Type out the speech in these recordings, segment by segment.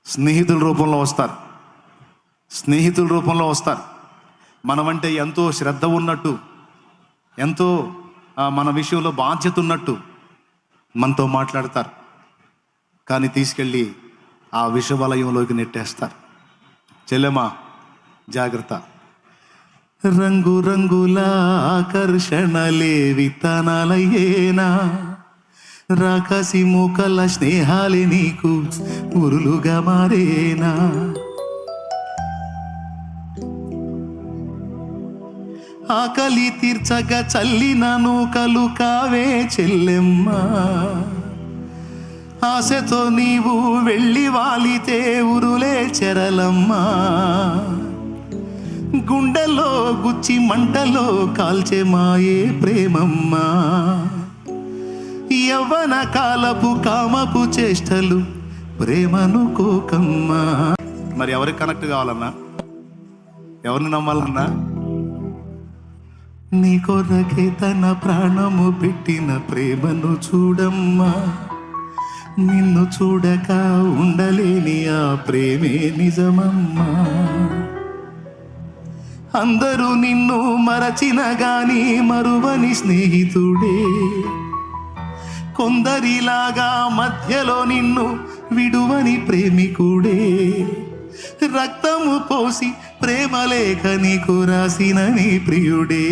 స్నేహితుల రూపంలో వస్తారు. స్నేహితుల రూపంలో వస్తారు. మనమంటే ఎంతో శ్రద్ధ ఉన్నట్టు, ఎంతో మన విషయంలో బాధ్యత ఉన్నట్టు మనతో మాట్లాడతారు. కానీ తీసుకెళ్ళి ఆ విషవలయంలోకి నెట్టేస్తారు. చెల్లెమా జాగ్రత్త. రంగు రంగుల ఆకర్షణలే విత్తనాలయ్యేనా, రాకాసి మూకల స్నేహాలే నీకు ఉరులుగా మారేనా. ఆకలి తీర్చగా చల్లిన నూకలు కావే చెల్లెమ్మ, ఆశతో నీవు వెళ్ళి వాలితే ఉరులే చెరలమ్మా. గుండెలో గుచ్చి మంటలో కాల్చే మాయే ప్రేమమ్మా. యవ్వన కాలపు కామపు చేష్టలు ప్రేమను కోకమ్మా. మరి ఎవరికి కనెక్ట్ కావాలన్నా, ఎవరిని నమ్మాలన్నా? నీ కొరకే తన ప్రాణము పెట్టిన ప్రేమను చూడమ్మా. నిన్ను చూడక ఉండలేని ఆ ప్రేమే నిజమమ్మా. అందరూ నిన్ను మరచిన గాని మరువని స్నేహితుడే, కొందరిలాగా మధ్యలో నిన్ను విడువని ప్రేమికుడే. రక్తము పోసి ప్రేమ లేఖ నీకు రాసిన నీ ప్రియుడే,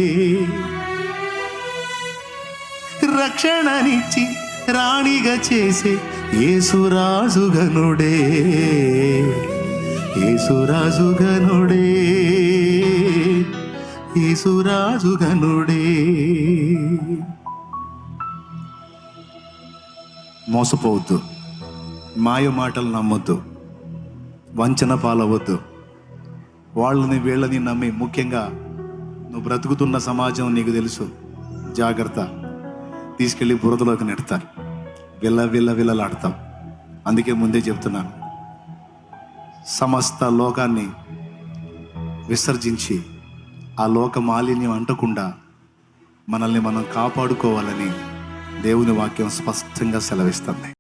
రక్షణనిచ్చి రాణిగా చేసే యేసురాజుగనుడే. యేసురాజుగనుడే, యేసురాజుగనుడే. మోసపోవద్దు, మాయ మాటలు నమ్మొద్దు, వంచన పాలవద్దు. వాళ్ళని వీళ్ళని నమ్మి, ముఖ్యంగా నువ్వు బ్రతుకుతున్న సమాజం నీకు తెలుసు, జాగ్రత్త. తీసుకెళ్ళి బురదలోకి నెడతారు, విల్లలాడతాం. అందుకే ముందే చెప్తున్నాను, సమస్త లోకాన్ని విసర్జించి ఆ లోక మాలిన్యం అంటకుండా మనల్ని మనం కాపాడుకోవాలని దేవుని వాక్యం స్పష్టంగా సెలవిస్తుంది.